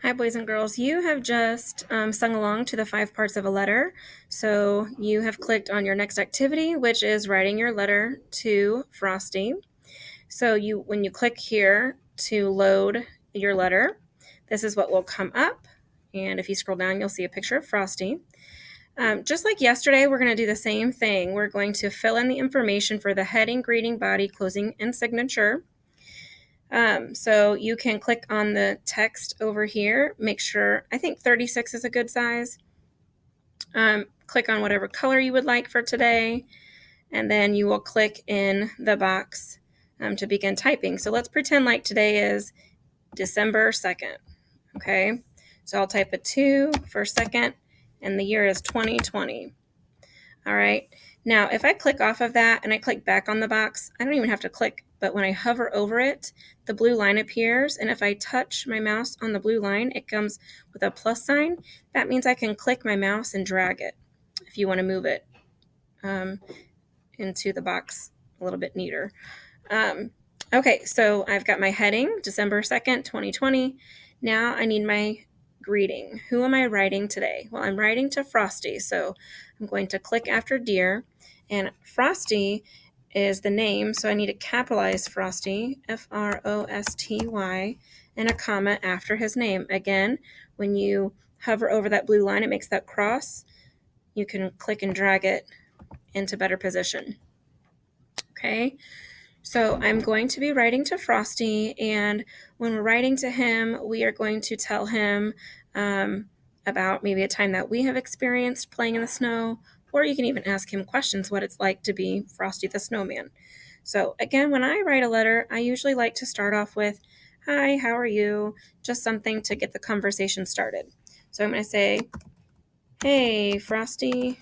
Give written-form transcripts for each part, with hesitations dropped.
Hi, boys and girls. You have just sung along to the 5 parts of a letter. So you have clicked on your next activity, which is writing your letter to Frosty. So when you click here to load your letter, this is what will come up. And if you scroll down, you'll see a picture of Frosty. Just like yesterday, we're going to do the same thing. We're going to fill in the information for the heading, greeting, body, closing, and signature. So you can click on the text over here. Make sure, I think 36 is a good size. Click on whatever color you would like for today, and then you will click in the box to begin typing. So let's pretend like today is December 2nd. Okay, so I'll type a 2 for second, and the year is 2020. All right, now if I click off of that and I click back on the box, I don't even have to click, but when I hover over it, the blue line appears, and if I touch my mouse on the blue line, it comes with a plus sign. That means I can click my mouse and drag it if you want to move it into the box a little bit neater. Okay, so I've got my heading, December 2nd, 2020. Now I need my greeting. Who am I writing today? Well, I'm writing to Frosty, so I'm going to click after dear, and Frosty is the name, so I need to capitalize Frosty, Frosty, and a comma after his name. Again, when you hover over that blue line, it makes that cross. You can click and drag it into better position. Okay, so I'm going to be writing to Frosty, and when we're writing to him, we are going to tell him about maybe a time that we have experienced playing in the snow, or you can even ask him questions, what it's like to be Frosty the Snowman. So again, when I write a letter, I usually like to start off with, hi, how are you? Just something to get the conversation started. So I'm going to say, hey, Frosty,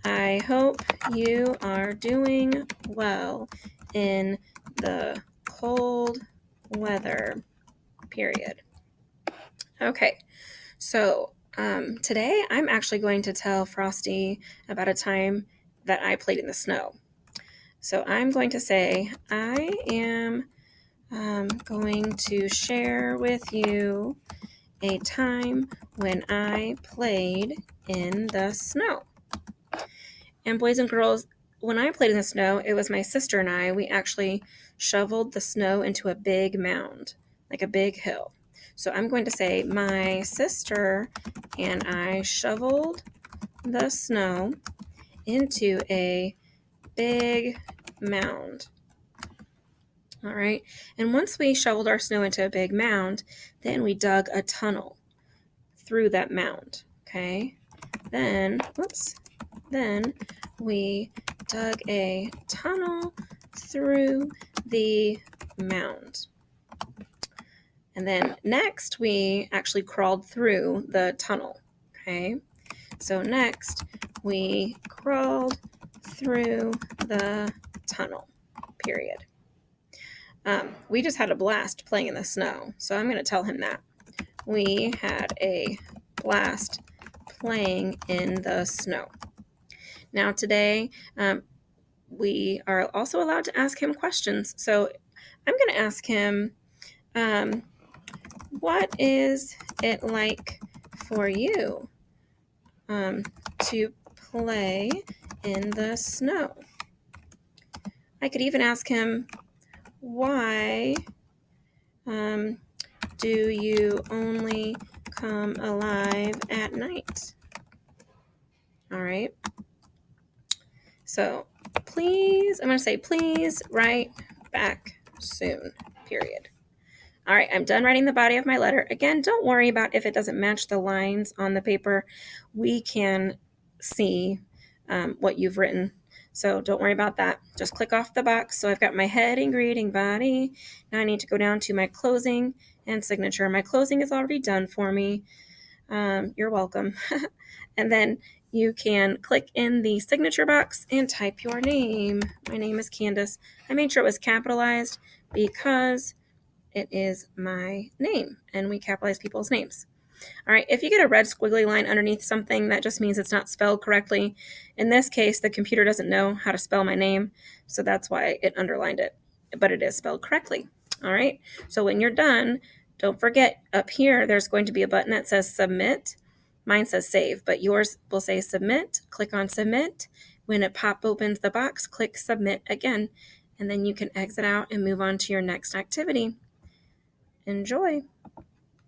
I hope you are doing well in the cold weather, period. Okay, so today I'm actually going to tell Frosty about a time that I played in the snow. So I'm going to say, I am going to share with you a time when I played in the snow. And boys and girls, when I played in the snow, it was my sister and I. We actually shoveled the snow into a big mound, like a big hill. So I'm going to say, my sister and I shoveled the snow into a big mound. All right. And once we shoveled our snow into a big mound, then we dug a tunnel through that mound. Okay. Then we dug a tunnel through the mound. And then next, we actually crawled through the tunnel. Okay, so next, we crawled through the tunnel, period. We just had a blast playing in the snow, so I'm going to tell him that. We had a blast playing in the snow. Now today, we are also allowed to ask him questions. So I'm going to ask him, what is it like for you to play in the snow? I could even ask him, why do you only come alive at night? All right. So please, I'm going to say, please write back soon, period. All right, I'm done writing the body of my letter. Again, don't worry about if it doesn't match the lines on the paper. We can see what you've written, so don't worry about that. Just click off the box. So I've got my heading, greeting, body. Now I need to go down to my closing and signature. My closing is already done for me. You're welcome. And then you can click in the signature box and type your name. My name is Candace. I made sure it was capitalized because it is my name, and we capitalize people's names. All right, if you get a red squiggly line underneath something, that just means it's not spelled correctly. In this case, the computer doesn't know how to spell my name, so that's why it underlined it, but it is spelled correctly. All right, so when you're done, don't forget, up here, there's going to be a button that says submit. Mine says save, but yours will say submit. Click on submit. When it opens the box, click submit again, and then you can exit out and move on to your next activity. Enjoy.